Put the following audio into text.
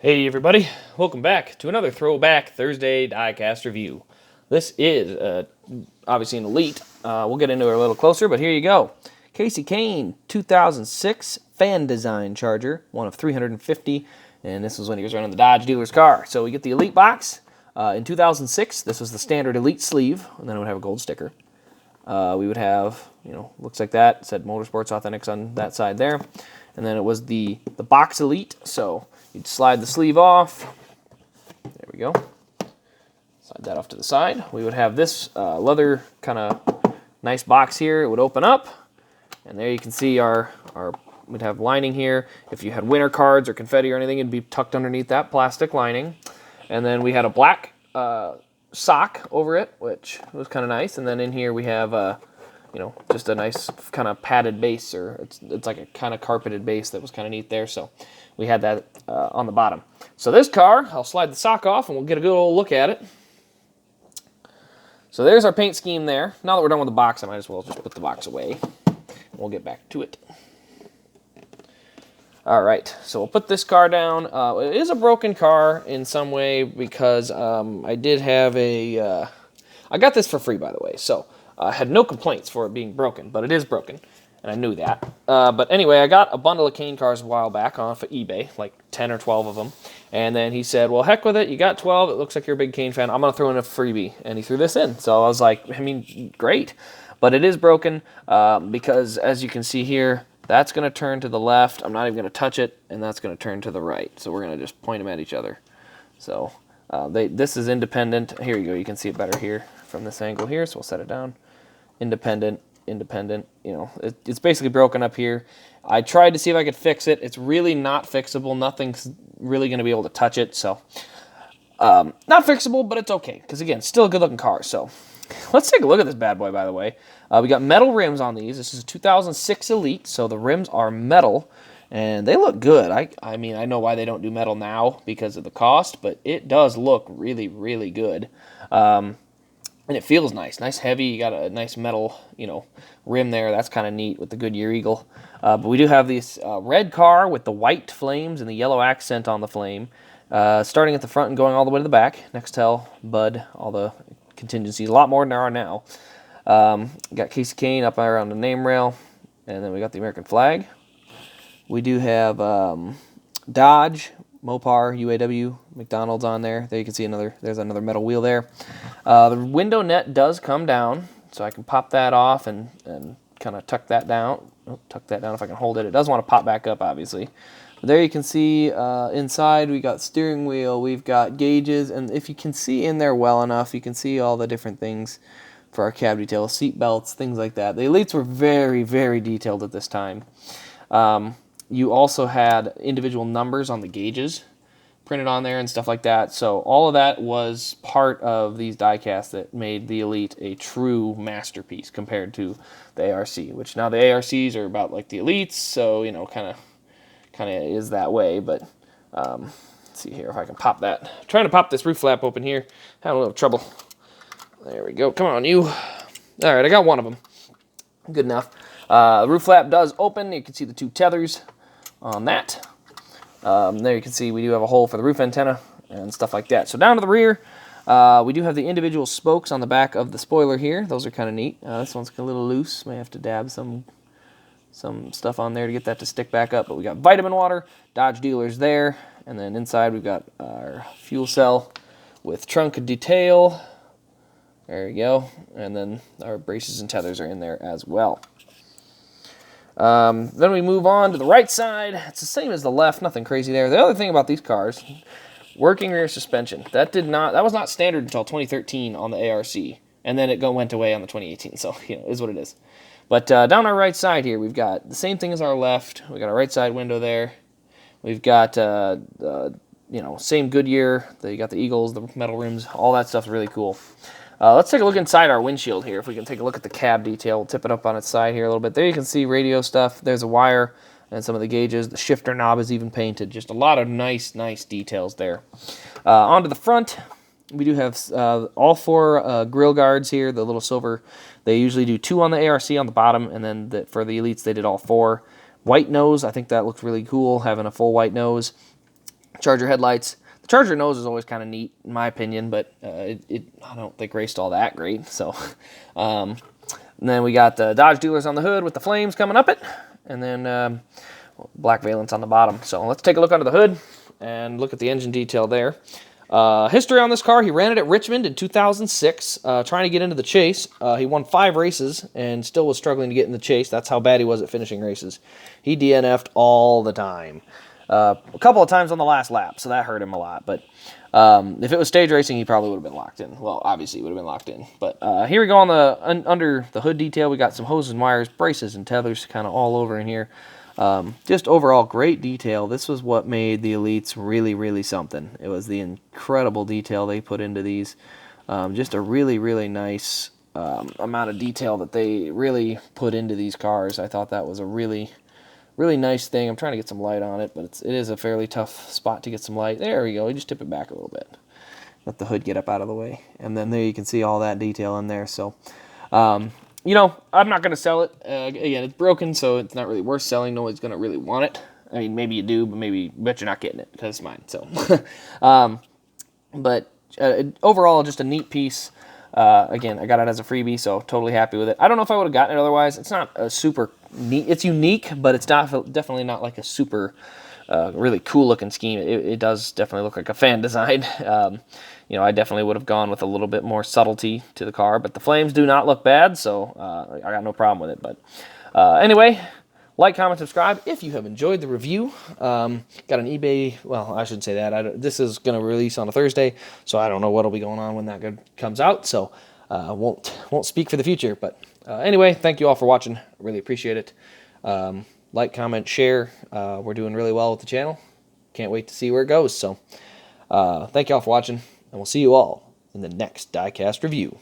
Hey everybody, welcome back to another Throwback Thursday Diecast review. This is obviously an Elite. We'll get into it a little closer, but here you go. Kasey Kahne, 2006 fan design Charger, one of 350, and this was when he was running the Dodge dealer's car. So we get the Elite box. In 2006, this was the standard Elite sleeve, and then it would have a gold sticker. We would have, looks like that. It said Motorsports Authentics on that side there. And then it was the box Elite, so you'd slide the sleeve off. There we go. Slide that off to the side. We would have this leather kind of nice box here. It would open up, and there you can see we'd have lining here. If you had winter cards or confetti or anything, it'd be tucked underneath that plastic lining. And then we had a black sock over it, which was kind of nice. And then in here we have just a nice kind of padded base, or it's like a kind of carpeted base that was kind of neat there. So we had that on the bottom. So this car, I'll slide the sock off and we'll get a good old look at it. So there's our paint scheme there. Now that we're done with the box, I might as well just put the box away. We'll get back to it. All right, so we'll put this car down. It is a broken car in some way because I did have I got this for free, by the way. So I had no complaints for it being broken, but it is broken, and I knew that. But anyway, I got a bundle of Kahne cars a while back off of eBay, like 10 or 12 of them. And then he said, well, heck with it. You got 12. It looks like you're a big Kahne fan. I'm going to throw in a freebie. And he threw this in. So I was like, great. But it is broken because, as you can see here, that's going to turn to the left. I'm not even going to touch it, and that's going to turn to the right. So we're going to just point them at each other. So this is independent. Here you go. You can see it better here from this angle here. So we'll set it down. Independent. It's basically broken up here. I tried to see if I could fix it. It's really not fixable. Nothing's really going to be able to touch it. So not fixable, but it's okay. Because, again, still a good-looking car. So let's take a look at this bad boy, by the way. We got metal rims on these. This is a 2006 Elite, so the rims are metal, and they look good. I mean, I know why they don't do metal now because of the cost, but it does look really, really good. And it feels nice. Nice heavy. You got a nice metal, rim there. That's kind of neat with the Goodyear Eagle. But we do have this red car with the white flames and the yellow accent on the flame. Starting at the front and going all the way to the back. Nextel, Bud, all the contingencies. A lot more than there are now. Got Kasey Kahne up there on the name rail. And then we got the American flag. We do have Dodge, Mopar, UAW, McDonald's on there. There you can see there's another metal wheel there. The window net does come down, so I can pop that off and kind of tuck that down. Tuck that down if I can hold it. It does want to pop back up, obviously. But there you can see inside we got steering wheel, we've got gauges, and if you can see in there well enough, you can see all the different things for our cab details, seat belts, things like that. The Elites were very, very detailed at this time. You also had individual numbers on the gauges printed on there and stuff like that. So all of that was part of these diecasts that made the Elite a true masterpiece compared to the ARC, which now the ARCs are about like the Elites, so, kind of is that way. But let's see here if I can pop that. I'm trying to pop this roof flap open here. Having a little trouble. There we go. Come on, you. All right, I got one of them. Good enough. The roof flap does open. You can see the two tethers on that. There you can see we do have a hole for the roof antenna and stuff like that. So down to the rear, we do have the individual spokes on the back of the spoiler here. Those are kind of neat. This one's a little loose. May have to dab some stuff on there to get that to stick back up. But we got vitamin water, Dodge dealers there. And then inside we've got our fuel cell with trunk detail. There we go. And then our braces and tethers are in there as well. Then we move on to the right side. It's the same as the left, nothing crazy there. The other thing about these cars, working rear suspension. That was not standard until 2013 on the ARC, and then it went away on the 2018. So it is what it is. But down our right side here, we've got the same thing as our left. We got our right side window there. We've got same Goodyear. You got the Eagles, the metal rims, all that stuff's really cool. Let's take a look inside our windshield here. If we can take a look at the cab detail, we'll tip it up on its side here a little bit. There you can see radio stuff. There's a wire and some of the gauges. The shifter knob is even painted. Just a lot of nice details there. Onto the front, we do have all four grill guards here, the little silver. They usually do 2 on the ARC on the bottom, and then for the Elites, they did all 4. White nose, I think that looks really cool, having a full white nose. Charger headlights. The Charger nose is always kind of neat, in my opinion, but I don't think raced all that great. So, and then we got the Dodge dealers on the hood with the flames coming up it, and then black valence on the bottom. So let's take a look under the hood and look at the engine detail there. History on this car, he ran it at Richmond in 2006, trying to get into the chase. He won 5 races and still was struggling to get in the chase. That's how bad he was at finishing races. He DNF'd all the time. A couple of times on the last lap, so that hurt him a lot. But if it was stage racing, he probably would have been locked in. Well, obviously, he would have been locked in. But here we go on the under the hood detail. We got some hoses and wires, braces and tethers kind of all over in here. Just overall great detail. This was what made the Elites really, really something. It was the incredible detail they put into these. Just a really, really nice amount of detail that they really put into these cars. I thought that was a really, really nice thing. I'm trying to get some light on it, but it is a fairly tough spot to get some light. There we go. You just tip it back a little bit. Let the hood get up out of the way. And then there you can see all that detail in there. So, you know, I'm not going to sell it. Again, it's broken, so it's not really worth selling. Nobody's going to really want it. I mean, maybe you do, but you're not getting it because it's mine. So, but overall, just a neat piece. Again, I got it as a freebie, so totally happy with it. I don't know if I would have gotten it otherwise. It's not a super neat. It's unique, but it's definitely not like a super really cool looking scheme. It does definitely look like a fan design. You know, I definitely would have gone with a little bit more subtlety to the car, but the flames do not look bad, so I got no problem with it. But anyway, like, comment, subscribe if you have enjoyed the review. Got an eBay, well, I shouldn't say that. This is going to release on a Thursday, so I don't know what will be going on when that comes out, so won't speak for the future. But anyway, thank you all for watching. Really appreciate it. Like, comment, share. We're doing really well with the channel. Can't wait to see where it goes. So thank you all for watching, and we'll see you all in the next Diecast review.